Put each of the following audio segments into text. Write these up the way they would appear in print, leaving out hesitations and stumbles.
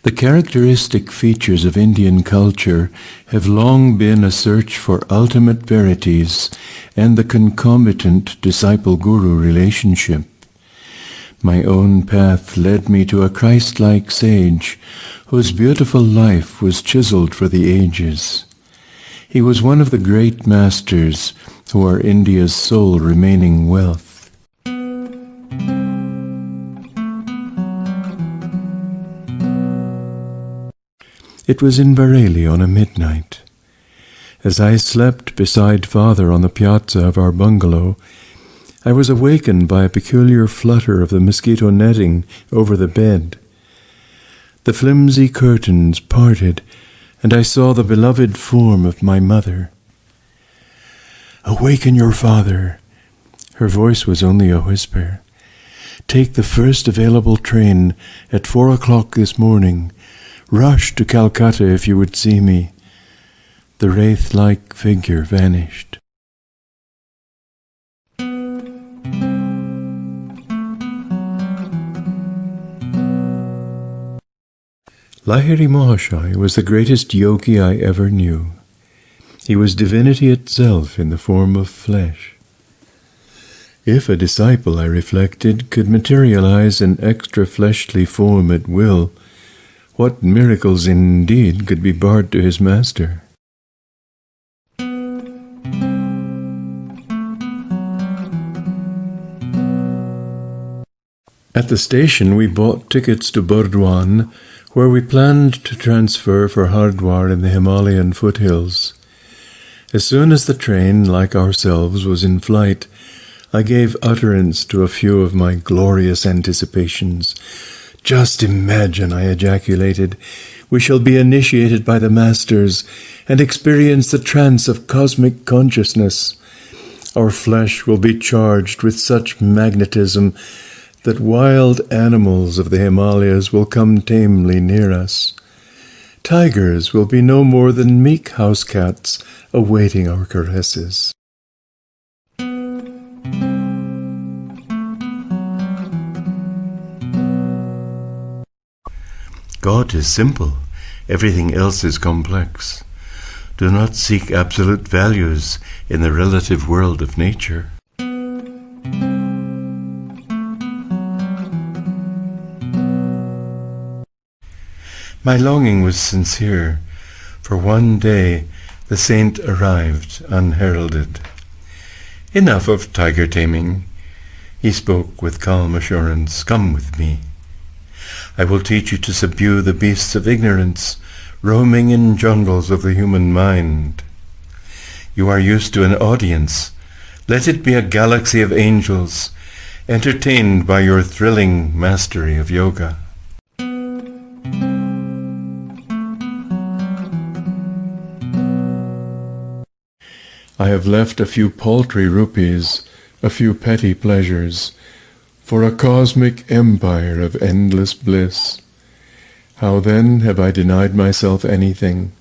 The characteristic features of Indian culture have long been a search for ultimate verities and the concomitant disciple-guru relationship. My own path led me to a Christ-like sage whose beautiful life was chiseled for the ages. He was one of the great masters who are India's sole remaining wealth. It was in Bareilly on a midnight. As I slept beside Father on the piazza of our bungalow, I was awakened by a peculiar flutter of the mosquito netting over the bed. The flimsy curtains parted, and I saw the beloved form of my mother. "Awaken your father." Her voice was only a whisper. "Take the first available train at 4 o'clock this morning. Rush to Calcutta if you would see me." The wraith-like figure vanished. Lahiri Mahashaya was the greatest yogi I ever knew. He was divinity itself in the form of flesh. If a disciple, I reflected, could materialize an extra fleshly form at will, what miracles indeed could be barred to his master? At the station we bought tickets to Burdwan, where we planned to transfer for Hardwar in the Himalayan foothills. As soon as the train, like ourselves, was in flight, I gave utterance to a few of my glorious anticipations. "Just imagine," I ejaculated, "we shall be initiated by the masters and experience the trance of cosmic consciousness. Our flesh will be charged with such magnetism that wild animals of the Himalayas will come tamely near us. Tigers will be no more than meek house cats awaiting our caresses." God is simple. Everything else is complex. Do not seek absolute values in the relative world of nature. My longing was sincere, for one day the saint arrived unheralded. "Enough of tiger taming," he spoke with calm assurance. "Come with me. I will teach you to subdue the beasts of ignorance roaming in jungles of the human mind. You are used to an audience. Let it be a galaxy of angels, entertained by your thrilling mastery of yoga." I have left a few paltry rupees, a few petty pleasures, for a cosmic empire of endless bliss. How then have I denied myself anything?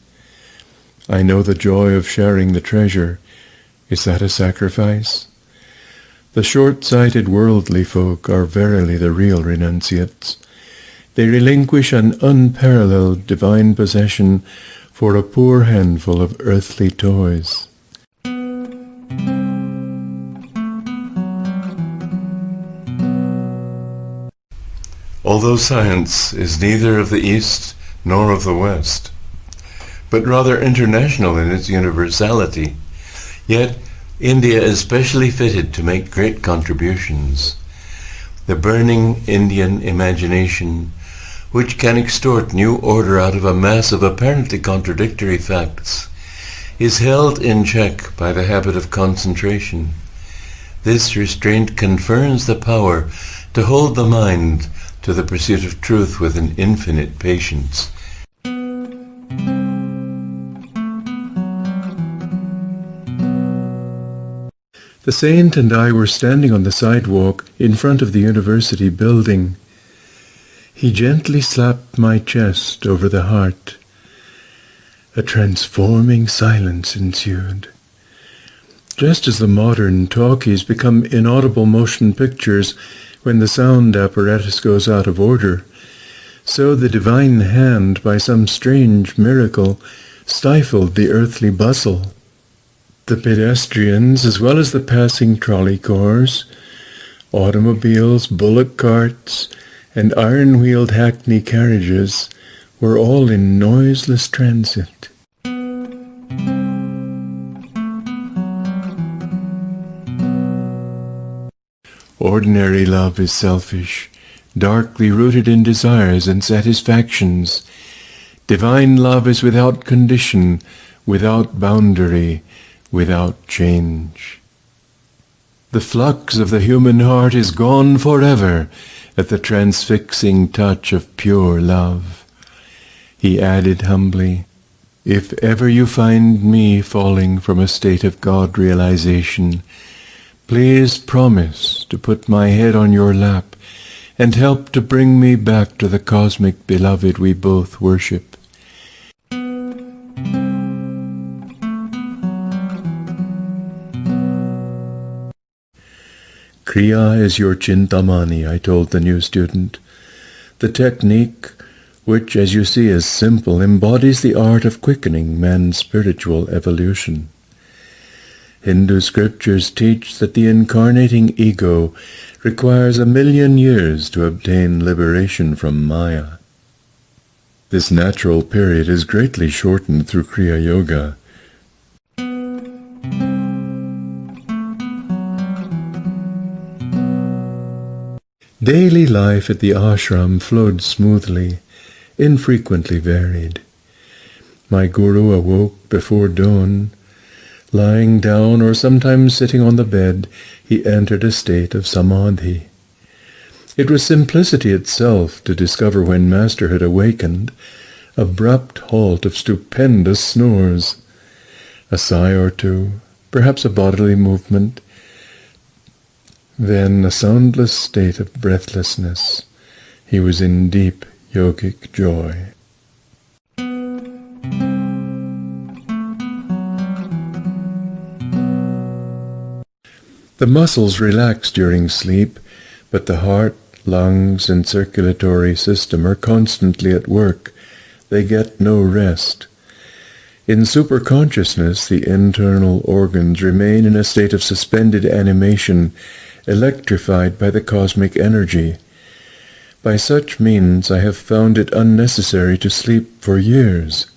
I know the joy of sharing the treasure. Is that a sacrifice? The short-sighted worldly folk are verily the real renunciates. They relinquish an unparalleled divine possession for a poor handful of earthly toys. Although science is neither of the East nor of the West, but rather international in its universality, yet India is specially fitted to make great contributions. The burning Indian imagination, which can extort new order out of a mass of apparently contradictory facts, is held in check by the habit of concentration. This restraint confers the power to hold the mind to the pursuit of truth with an infinite patience. The saint and I were standing on the sidewalk in front of the university building. He gently slapped my chest over the heart. A transforming silence ensued. Just as the modern talkies become inaudible motion pictures when the sound apparatus goes out of order, so the divine hand, by some strange miracle, stifled the earthly bustle. The pedestrians, as well as the passing trolley cars, automobiles, bullock carts, and iron-wheeled hackney carriages, were all in noiseless transit. Ordinary love is selfish, darkly rooted in desires and satisfactions. Divine love is without condition, without boundary, without change. The flux of the human heart is gone forever at the transfixing touch of pure love. He added humbly, "If ever you find me falling from a state of God-realization, please promise to put my head on your lap and help to bring me back to the cosmic beloved we both worship." Kriya is your Chintamani, I told the new student. The technique, which, as you see, is simple, embodies the art of quickening man's spiritual evolution. Hindu scriptures teach that the incarnating ego requires 1,000,000 years to obtain liberation from Maya. This natural period is greatly shortened through Kriya Yoga. Daily life at the ashram flowed smoothly, infrequently varied. My guru awoke before dawn. Lying down or sometimes sitting on the bed, he entered a state of samadhi. It was simplicity itself to discover when Master had awakened, abrupt halt of stupendous snores, a sigh or two, perhaps a bodily movement, then a soundless state of breathlessness. He was in deep yogic joy. The muscles relax during sleep, but the heart, lungs, and circulatory system are constantly at work. They get no rest. In superconsciousness, the internal organs remain in a state of suspended animation, electrified by the cosmic energy. By such means I have found it unnecessary to sleep for years.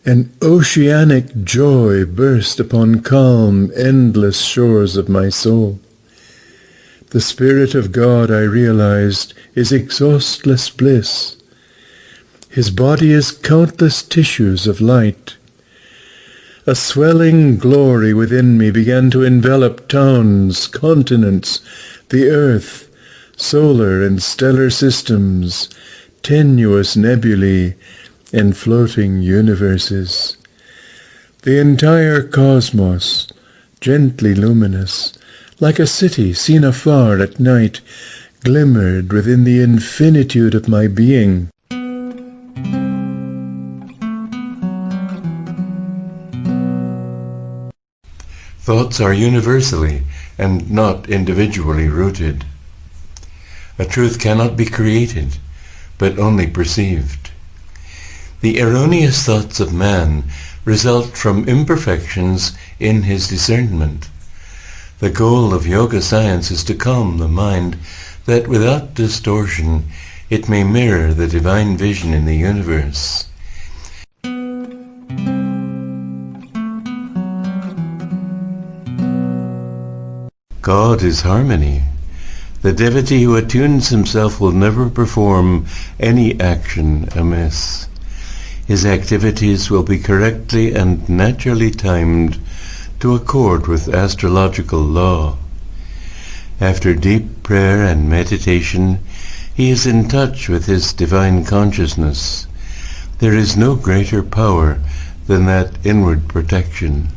An oceanic joy burst upon calm, endless shores of my soul. The Spirit of God, I realized, is exhaustless bliss. His body is countless tissues of light. A swelling glory within me began to envelop towns, continents, the earth, solar and stellar systems, tenuous nebulae, and floating universes. The entire cosmos, gently luminous, like a city seen afar at night, glimmered within the infinitude of my being. Thoughts are universally and not individually rooted. A truth cannot be created, but only perceived. The erroneous thoughts of man result from imperfections in his discernment. The goal of yoga science is to calm the mind, that without distortion it may mirror the divine vision in the universe. God is harmony. The devotee who attunes himself will never perform any action amiss. His activities will be correctly and naturally timed to accord with astrological law. After deep prayer and meditation, he is in touch with his divine consciousness. There is no greater power than that inward protection.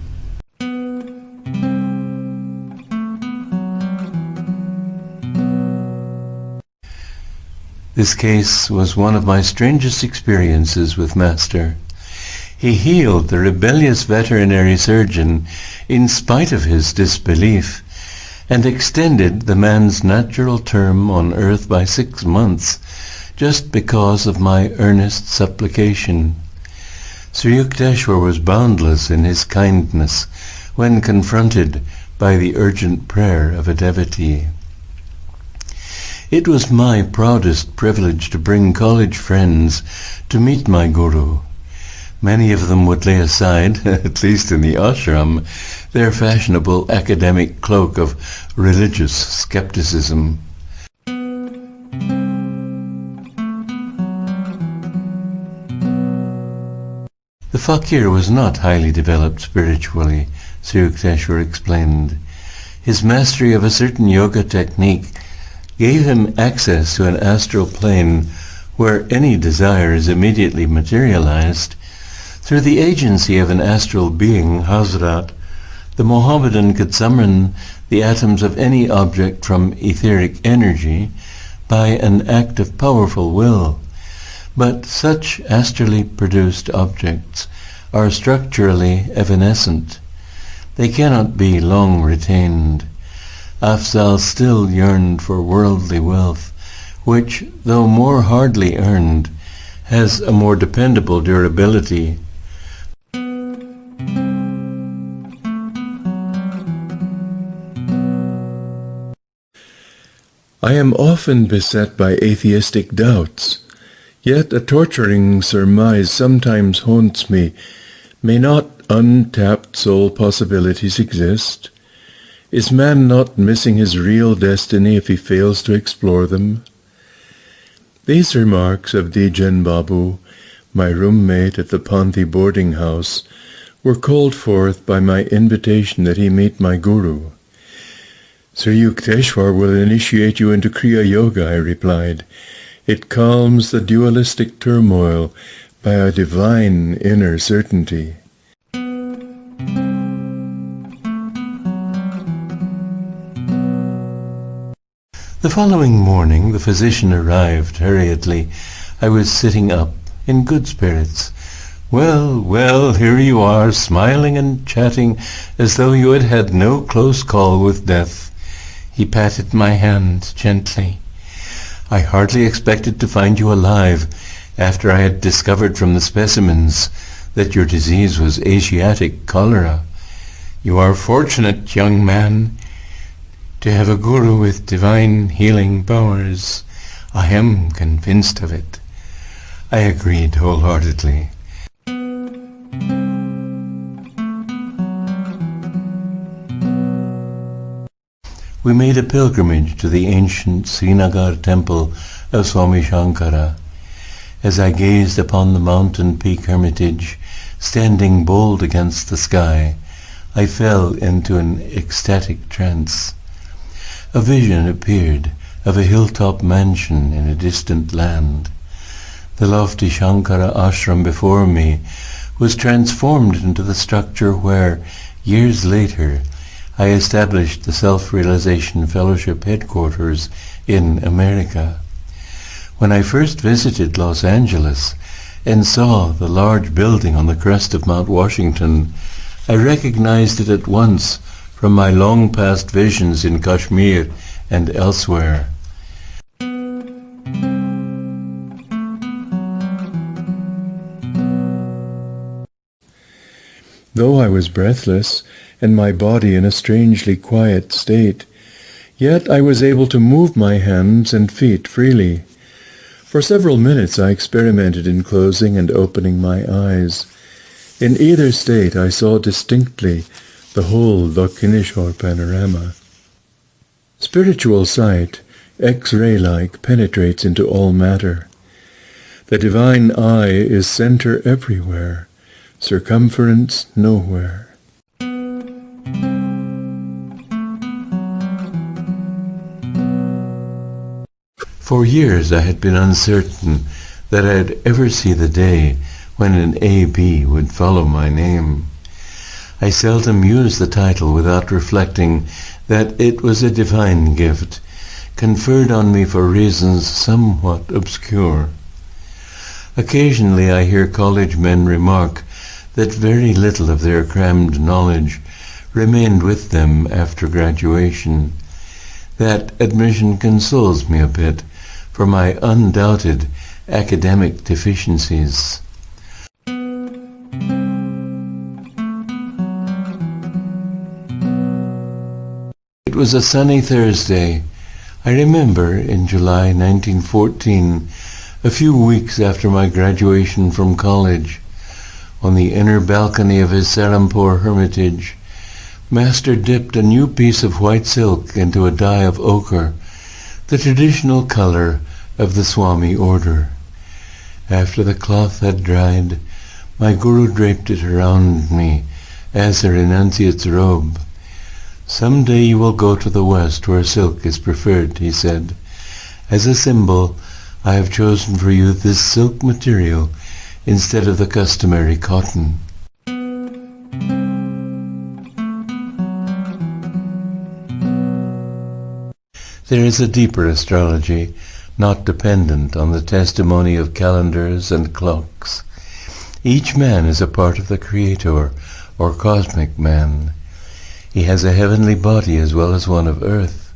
This case was one of my strangest experiences with Master. He healed the rebellious veterinary surgeon in spite of his disbelief, and extended the man's natural term on earth by 6 months, just because of my earnest supplication. Sri Yukteswar was boundless in his kindness when confronted by the urgent prayer of a devotee. It was my proudest privilege to bring college friends to meet my Guru. Many of them would lay aside, at least in the ashram, their fashionable academic cloak of religious skepticism. The fakir was not highly developed spiritually, Sri Yukteswar explained. His mastery of a certain yoga technique gave him access to an astral plane where any desire is immediately materialized. Through the agency of an astral being, Hazrat, the Mohammedan could summon the atoms of any object from etheric energy by an act of powerful will. But such astrally produced objects are structurally evanescent. They cannot be long retained. Afzal still yearned for worldly wealth, which, though more hardly earned, has a more dependable durability. I am often beset by atheistic doubts, yet a torturing surmise sometimes haunts me. May not untapped soul possibilities exist? Is man not missing his real destiny if he fails to explore them? These remarks of Dijen Babu, my roommate at the Panthi boarding house, were called forth by my invitation that he meet my Guru. Sri Yukteswar will initiate you into Kriya Yoga, I replied. It calms the dualistic turmoil by a divine inner certainty. The following morning the physician arrived hurriedly. I was sitting up, in good spirits. Well, well, here you are, smiling and chatting as though you had had no close call with death. He patted my hand gently. I hardly expected to find you alive after I had discovered from the specimens that your disease was Asiatic cholera. You are fortunate, young man, to have a guru with divine healing powers. I am convinced of it. I agreed wholeheartedly. We made a pilgrimage to the ancient Srinagar temple of Swami Shankara. As I gazed upon the mountain peak hermitage, standing bold against the sky, I fell into an ecstatic trance. A vision appeared of a hilltop mansion in a distant land. The lofty Shankara ashram before me was transformed into the structure where, years later, I established the Self-Realization Fellowship headquarters in America. When I first visited Los Angeles and saw the large building on the crest of Mount Washington, I recognized it at once from my long-past visions in Kashmir and elsewhere. Though I was breathless, and my body in a strangely quiet state, yet I was able to move my hands and feet freely. For several minutes I experimented in closing and opening my eyes. In either state I saw distinctly the whole Dakshineshwar panorama. Spiritual sight, X-ray-like, penetrates into all matter. The divine eye is center everywhere, circumference nowhere. For years I had been uncertain that I'd ever see the day when an A.B. would follow my name. I seldom used the title without reflecting that it was a divine gift, conferred on me for reasons somewhat obscure. Occasionally I hear college men remark that very little of their crammed knowledge remained with them after graduation. That admission consoles me a bit for my undoubted academic deficiencies. It was a sunny Thursday. I remember in July 1914, a few weeks after my graduation from college, on the inner balcony of his Serampore hermitage, Master dipped a new piece of white silk into a dye of ochre, the traditional color of the Swami order. After the cloth had dried, my Guru draped it around me as a renunciate's robe. "Someday you will go to the West where silk is preferred," he said. "As a symbol, I have chosen for you this silk material instead of the customary cotton." There is a deeper astrology, not dependent on the testimony of calendars and clocks. Each man is a part of the Creator, or cosmic man. He has a heavenly body as well as one of earth.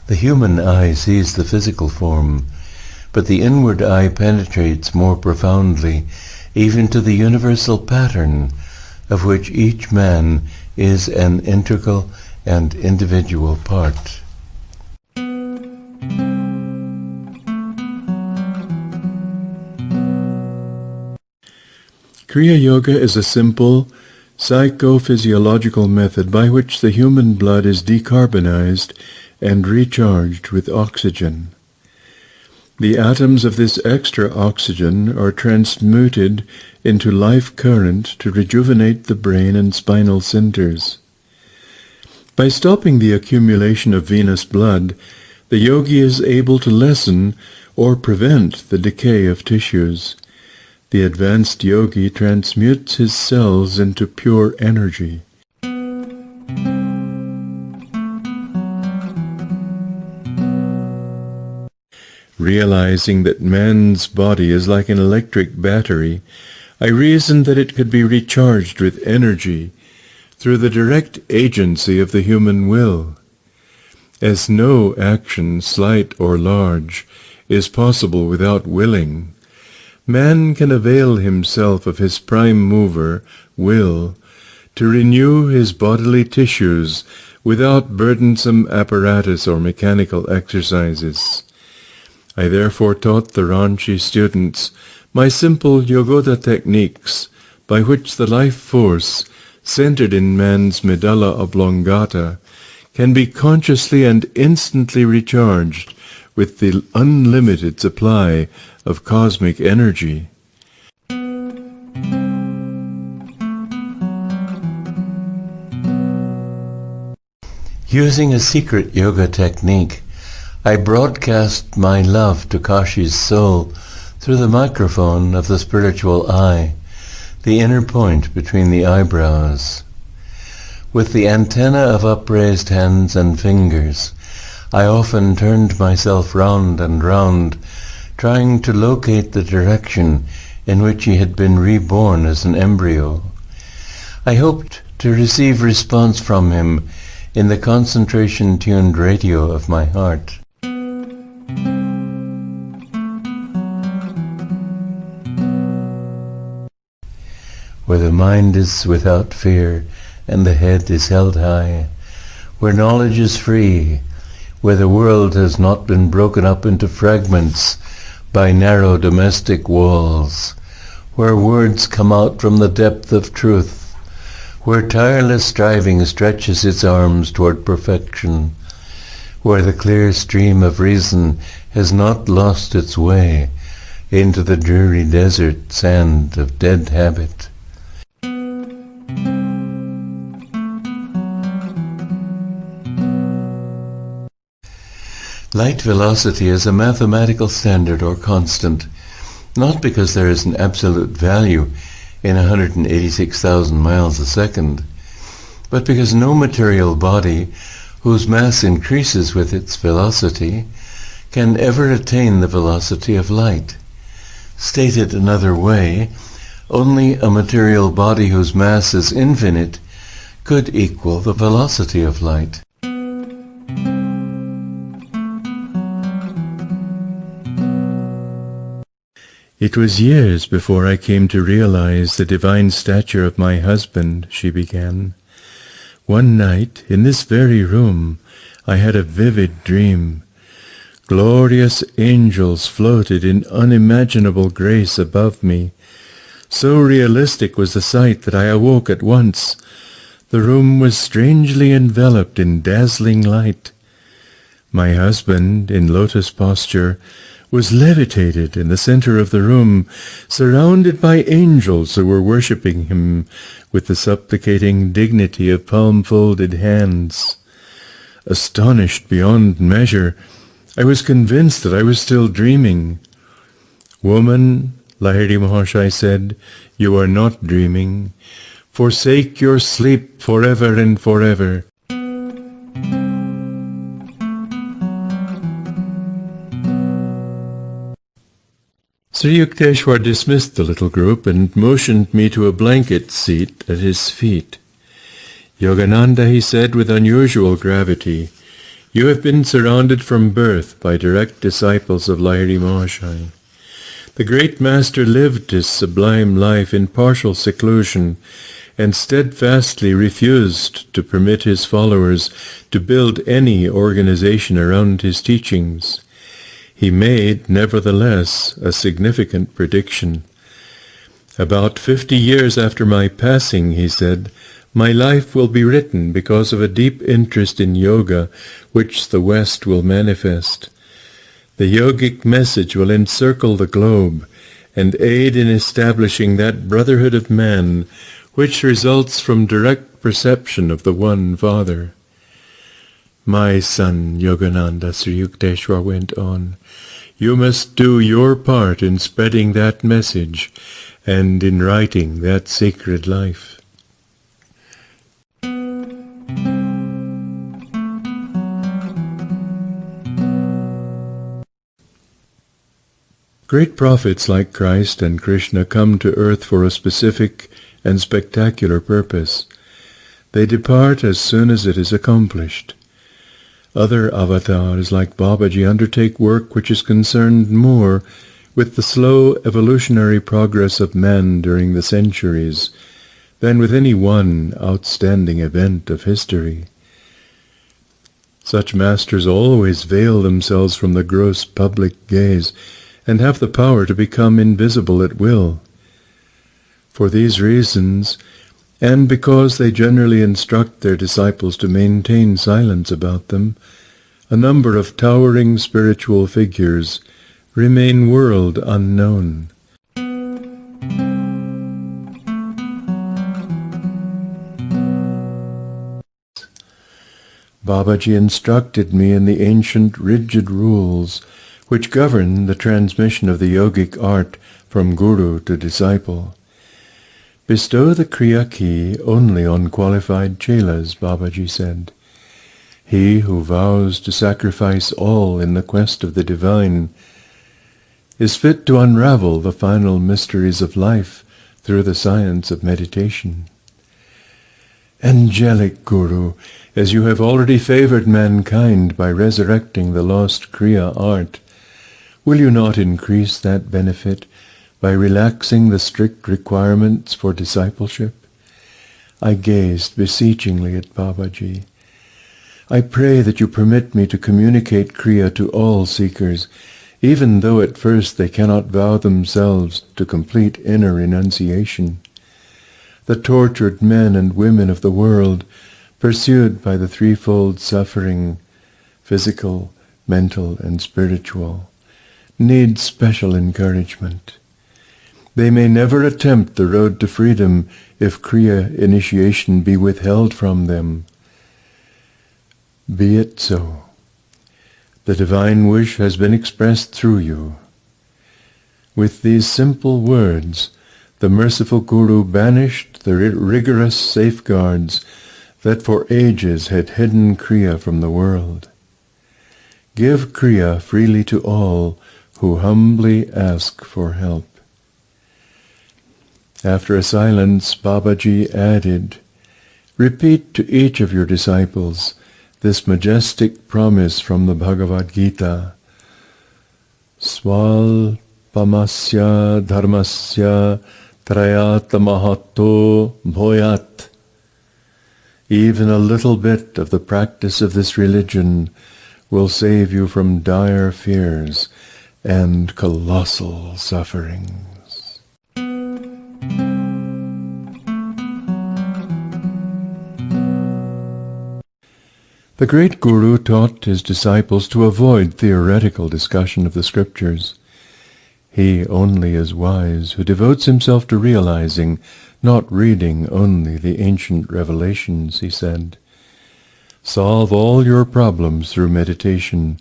The human eye sees the physical form, but the inward eye penetrates more profoundly, even to the universal pattern, of which each man is an integral and individual part. Kriya Yoga is a simple, psychophysiological method by which the human blood is decarbonized and recharged with oxygen. The atoms of this extra oxygen are transmuted into life current to rejuvenate the brain and spinal centers. By stopping the accumulation of venous blood, the yogi is able to lessen or prevent the decay of tissues. The advanced yogi transmutes his cells into pure energy. Realizing that man's body is like an electric battery, I reasoned that it could be recharged with energy through the direct agency of the human will. As no action, slight or large, is possible without willing, man can avail himself of his prime mover, will, to renew his bodily tissues without burdensome apparatus or mechanical exercises. I therefore taught the Ranchi students my simple Yogoda techniques by which the life force, centered in man's medulla oblongata, can be consciously and instantly recharged with the unlimited supply of cosmic energy. Using a secret yoga technique, I broadcast my love to Kashi's soul through the microphone of the spiritual eye, the inner point between the eyebrows. With the antenna of upraised hands and fingers, I often turned myself round and round, trying to locate the direction in which he had been reborn as an embryo. I hoped to receive response from him in the concentration-tuned radio of my heart. Where the mind is without fear and the head is held high, where knowledge is free, where the world has not been broken up into fragments by narrow domestic walls, where words come out from the depth of truth, where tireless striving stretches its arms toward perfection, where the clear stream of reason has not lost its way into the dreary desert sand of dead habit. Light velocity is a mathematical standard or constant, not because there is an absolute value in 186,000 miles a second, but because no material body whose mass increases with its velocity can ever attain the velocity of light. Stated another way, Only a material body whose mass is infinite could equal the velocity of light. It was years before I came to realize the divine stature of my husband, she began. One night, in this very room, I had a vivid dream. Glorious angels floated in unimaginable grace above me. So realistic was the sight that I awoke at once. The room was strangely enveloped in dazzling light. My husband, in lotus posture, was levitated in the center of the room, surrounded by angels who were worshipping him with the supplicating dignity of palm-folded hands. Astonished beyond measure, I was convinced that I was still dreaming. "Woman," Lahiri Mahashai said, "you are not dreaming. Forsake your sleep forever and forever." Sri Yukteswar dismissed the little group and motioned me to a blanket seat at his feet. "Yogananda," he said with unusual gravity, "you have been surrounded from birth by direct disciples of Lahiri Mahashai. The great master lived his sublime life in partial seclusion and steadfastly refused to permit his followers to build any organization around his teachings. He made, nevertheless, a significant prediction. About 50 years after my passing, he said, my life will be written because of a deep interest in yoga which the West will manifest. The yogic message will encircle the globe and aid in establishing that brotherhood of man which results from direct perception of the One Father. My son, Yogananda, Sri Yukteswar went on, you must do your part in spreading that message and in writing that sacred life. Great prophets like Christ and Krishna come to earth for a specific and spectacular purpose. They depart as soon as it is accomplished. Other avatars like Babaji undertake work which is concerned more with the slow evolutionary progress of man during the centuries than with any one outstanding event of history. Such masters always veil themselves from the gross public gaze and have the power to become invisible at will. For these reasons, and because they generally instruct their disciples to maintain silence about them, a number of towering spiritual figures remain world unknown. Babaji instructed me in the ancient rigid rules which govern the transmission of the yogic art from guru to disciple. Bestow the Kriya key only on qualified chelas, Babaji said. He who vows to sacrifice all in the quest of the divine is fit to unravel the final mysteries of life through the science of meditation. Angelic Guru, as you have already favored mankind by resurrecting the lost Kriya art, will you not increase that benefit by relaxing the strict requirements for discipleship? I gazed beseechingly at Babaji. I pray that you permit me to communicate Kriya to all seekers, even though at first they cannot vow themselves to complete inner renunciation. The tortured men and women of the world, pursued by the threefold suffering, physical, mental, and spiritual, need special encouragement. They may never attempt the road to freedom if Kriya initiation be withheld from them. Be it so. The divine wish has been expressed through you. With these simple words, the merciful Guru banished the rigorous safeguards that for ages had hidden Kriya from the world. Give Kriya freely to all who humbly ask for help. After a silence, Babaji added, "Repeat to each of your disciples this majestic promise from the Bhagavad Gita. Sval pamasya dharmasya trayata mahatto bhoyat. Even a little bit of the practice of this religion will save you from dire fears and colossal sufferings." The great Guru taught his disciples to avoid theoretical discussion of the scriptures. He only is wise who devotes himself to realizing, not reading only the ancient revelations, he said. Solve all your problems through meditation.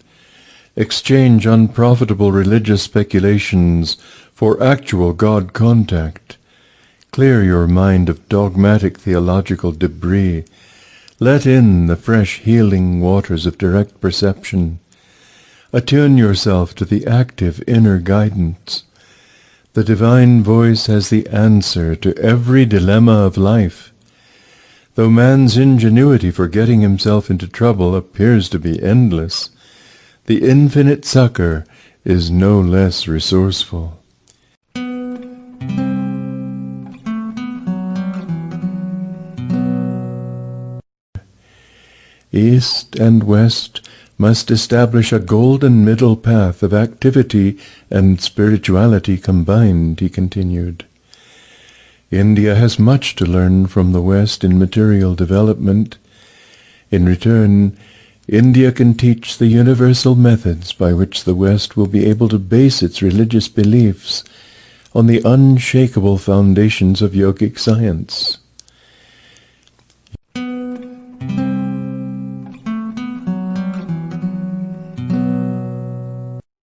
Exchange unprofitable religious speculations for actual God contact. Clear your mind of dogmatic theological debris. Let in the fresh healing waters of direct perception. Attune yourself to the active inner guidance. The divine voice has the answer to every dilemma of life. Though man's ingenuity for getting himself into trouble appears to be endless, the infinite succor is no less resourceful. East and West must establish a golden middle path of activity and spirituality combined, he continued. India has much to learn from the West in material development. In return, India can teach the universal methods by which the West will be able to base its religious beliefs on the unshakable foundations of yogic science.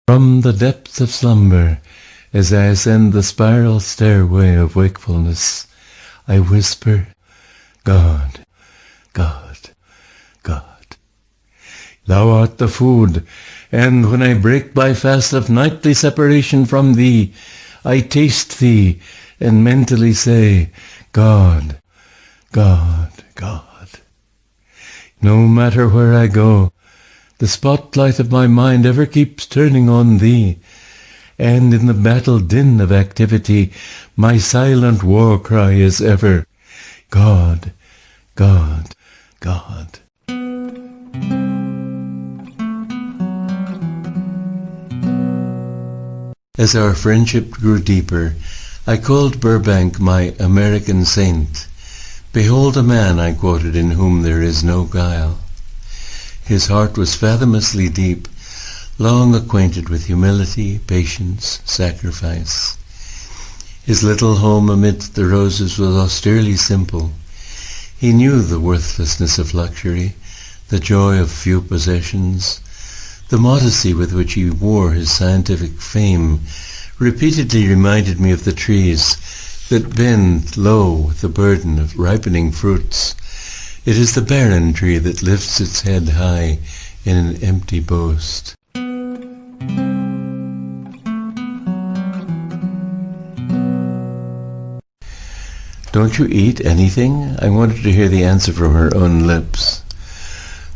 From the depths of slumber, as I ascend the spiral stairway of wakefulness, I whisper, God, God, God. Thou art the food, and when I break my fast of nightly separation from Thee, I taste Thee and mentally say, God, God, God. No matter where I go, the spotlight of my mind ever keeps turning on Thee, and in the battle din of activity, my silent war cry is ever, God, God, God. As our friendship grew deeper, I called Burbank my American saint. Behold a man, I quoted, in whom there is no guile. His heart was fathomously deep, long acquainted with humility, patience, sacrifice. His little home amidst the roses was austerely simple. He knew the worthlessness of luxury, the joy of few possessions. The modesty with which he wore his scientific fame repeatedly reminded me of the trees that bend low with the burden of ripening fruits. It is the barren tree that lifts its head high in an empty boast. Don't you eat anything? I wanted to hear the answer from her own lips.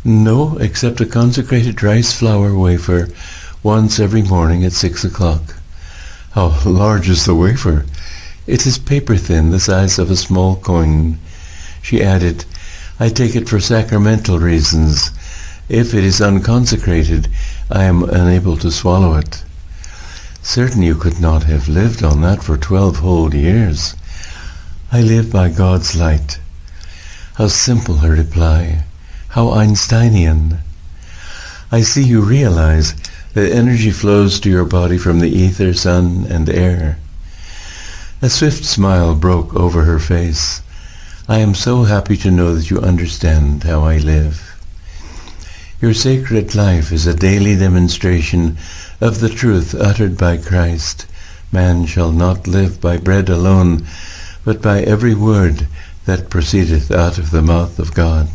No, except a consecrated rice flour wafer once every morning at 6 o'clock. How large is the wafer? It is paper thin, the size of a small coin. She added, I take it for sacramental reasons. If it is unconsecrated, I am unable to swallow it. Certain you could not have lived on that for 12 whole years. I live by God's light. How simple her reply. How Einsteinian. I see you realize that energy flows to your body from the ether, sun, and air. A swift smile broke over her face. I am so happy to know that you understand how I live. Your sacred life is a daily demonstration of the truth uttered by Christ. Man shall not live by bread alone, but by every word that proceedeth out of the mouth of God.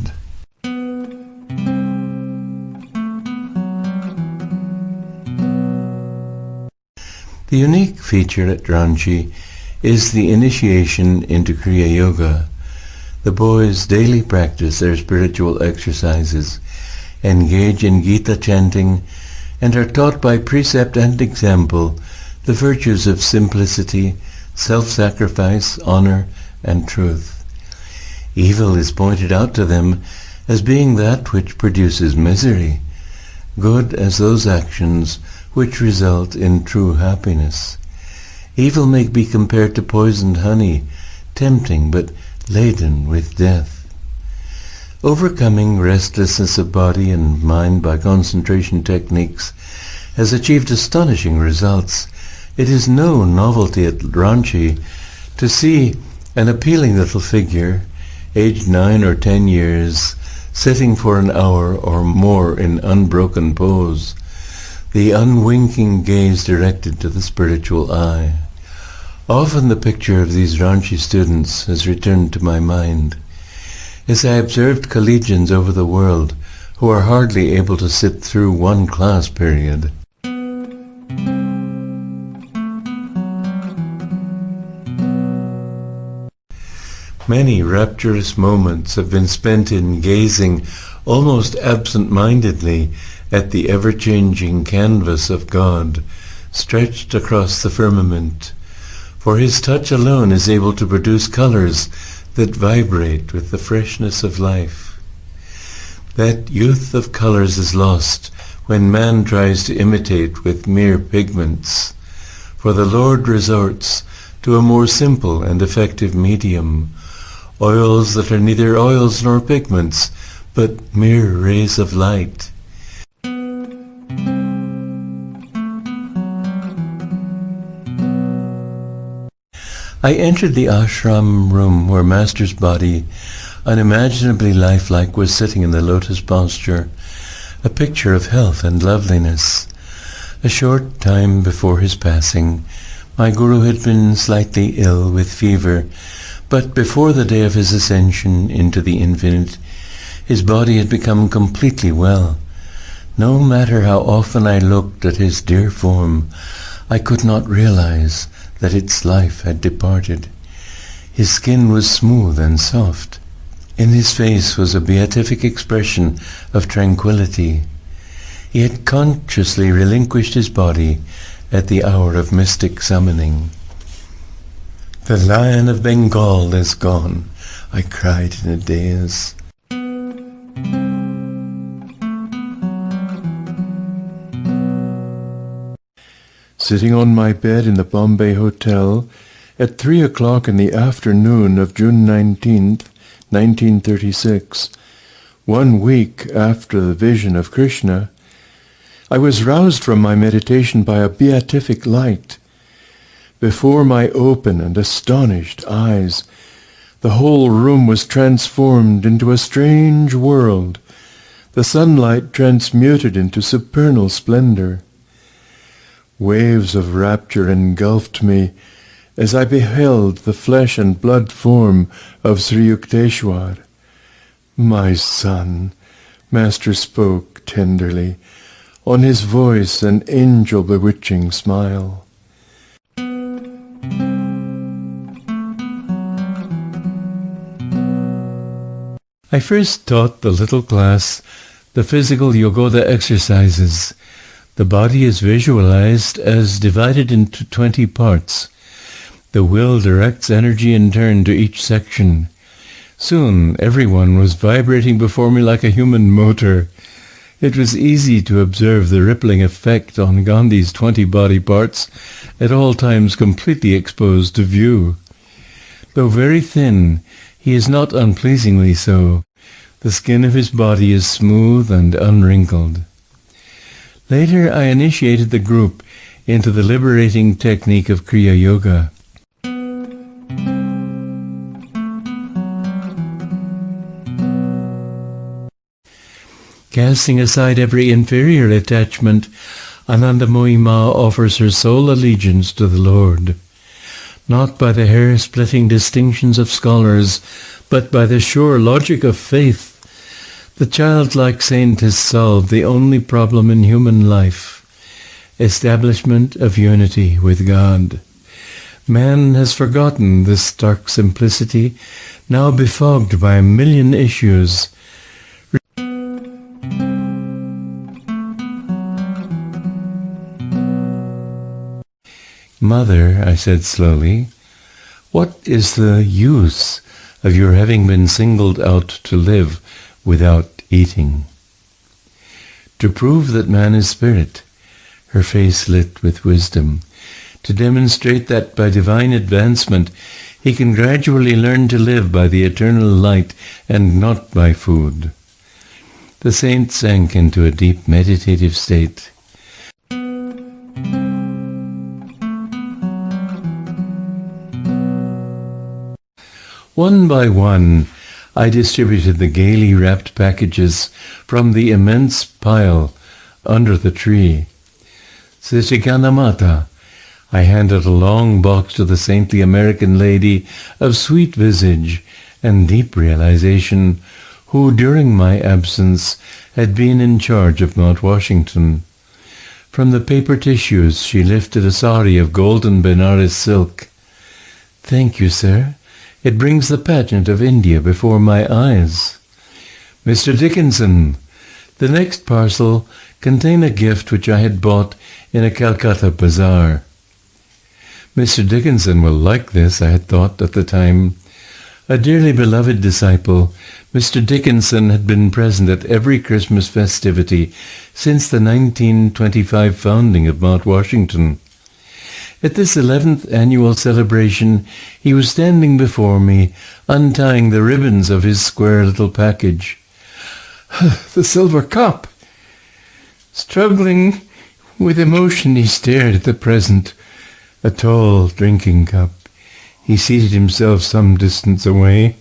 The unique feature at Ranchi is the initiation into Kriya Yoga. The boys daily practice their spiritual exercises, engage in Gita chanting, and are taught by precept and example the virtues of simplicity, self-sacrifice, honor, and truth. Evil is pointed out to them as being that which produces misery, good as those actions which result in true happiness. Evil may be compared to poisoned honey, tempting but laden with death. Overcoming restlessness of body and mind by concentration techniques has achieved astonishing results. It is no novelty at Ranchi to see an appealing little figure, aged 9 or 10 years, sitting for an hour or more in unbroken pose, the unwinking gaze directed to the spiritual eye. Often the picture of these Ranchi students has returned to my mind, as I observed collegians over the world who are hardly able to sit through one class period. Many rapturous moments have been spent in gazing almost absent-mindedly at the ever-changing canvas of God stretched across the firmament, for his touch alone is able to produce colors that vibrate with the freshness of life. That youth of colors is lost when man tries to imitate with mere pigments, for the Lord resorts to a more simple and effective medium, oils that are neither oils nor pigments, but mere rays of light. I entered the ashram room where Master's body, unimaginably lifelike, was sitting in the lotus posture, a picture of health and loveliness. A short time before his passing, my Guru had been slightly ill with fever, but before the day of his ascension into the infinite, his body had become completely well. No matter how often I looked at his dear form, I could not realize that its life had departed. His skin was smooth and soft. In his face was a beatific expression of tranquility. He had consciously relinquished his body at the hour of mystic summoning. "The Lion of Bengal is gone," I cried in a daze. Sitting on my bed in the Bombay Hotel at 3 o'clock in the afternoon of June 19th, 1936, 1 week after the vision of Krishna, I was roused from my meditation by a beatific light. Before my open and astonished eyes, the whole room was transformed into a strange world, the sunlight transmuted into supernal splendor. Waves of rapture engulfed me as I beheld the flesh and blood form of Sri Yukteswar. "My son," Master spoke tenderly, on his voice an angel bewitching smile. I first taught the little class the physical Yogoda exercises. The body is visualized as divided into 20 parts. The will directs energy in turn to each section. Soon everyone was vibrating before me like a human motor. It was easy to observe the rippling effect on Gandhi's 20 body parts, at all times completely exposed to view. Though very thin, he is not unpleasingly so. The skin of his body is smooth and unwrinkled. Later I initiated the group into the liberating technique of Kriya Yoga. Casting aside every inferior attachment, Anandamoyi Ma offers her sole allegiance to the Lord, not by the hair-splitting distinctions of scholars, but by the sure logic of faith. The childlike saint has solved the only problem in human life, establishment of unity with God. Man has forgotten this stark simplicity, now befogged by a million issues. Mother, I said slowly, what is the use of your having been singled out to live without eating? To prove that man is spirit, her face lit with wisdom, to demonstrate that by divine advancement he can gradually learn to live by the eternal light and not by food. The saint sank into a deep meditative state. One by one, I distributed the gaily wrapped packages from the immense pile under the tree. Sisikanamata, I handed a long box to the saintly American lady of sweet visage and deep realization, who during my absence had been in charge of Mount Washington. From the paper tissues she lifted a sari of golden Benares silk. Thank you, sir. It brings the pageant of India before my eyes. Mr. Dickinson, the next parcel contained a gift which I had bought in a Calcutta bazaar. Mr. Dickinson will like this, I had thought at the time. A dearly beloved disciple, Mr. Dickinson had been present at every Christmas festivity since the 1925 founding of Mount Washington. At this 11th annual celebration, he was standing before me, untying the ribbons of his square little package. The silver cup! Struggling with emotion, he stared at the present, a tall drinking cup. He seated himself some distance away,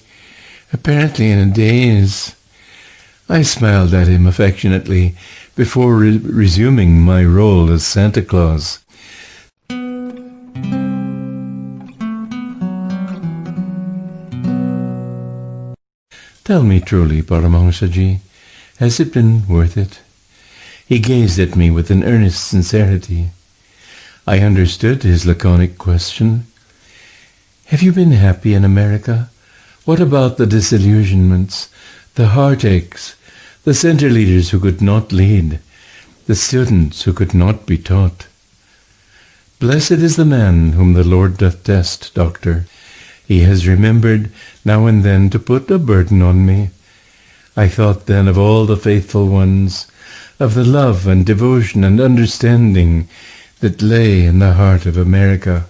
apparently in a daze. I smiled at him affectionately before resuming my role as Santa Claus. Tell me truly, Paramahansaji, has it been worth it? He gazed at me with an earnest sincerity. I understood his laconic question. Have you been happy in America? What about the disillusionments, the heartaches, the center leaders who could not lead, the students who could not be taught? Blessed is the man whom the Lord doth test, Doctor. He has remembered now and then to put a burden on me. I thought then of all the faithful ones, of the love and devotion and understanding that lay in the heart of America.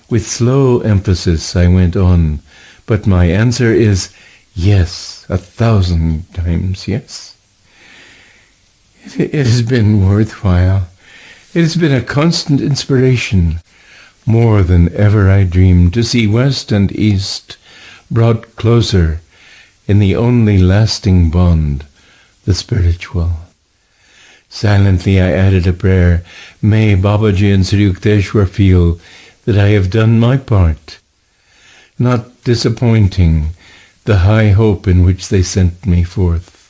With slow emphasis I went on, but my answer is yes, 1,000 times yes. It has been worthwhile. It has been a constant inspiration. More than ever I dreamed to see West and East brought closer in the only lasting bond, the spiritual. Silently I added a prayer. May Babaji and Sri Yukteswar feel that I have done my part, not disappointing the high hope in which they sent me forth.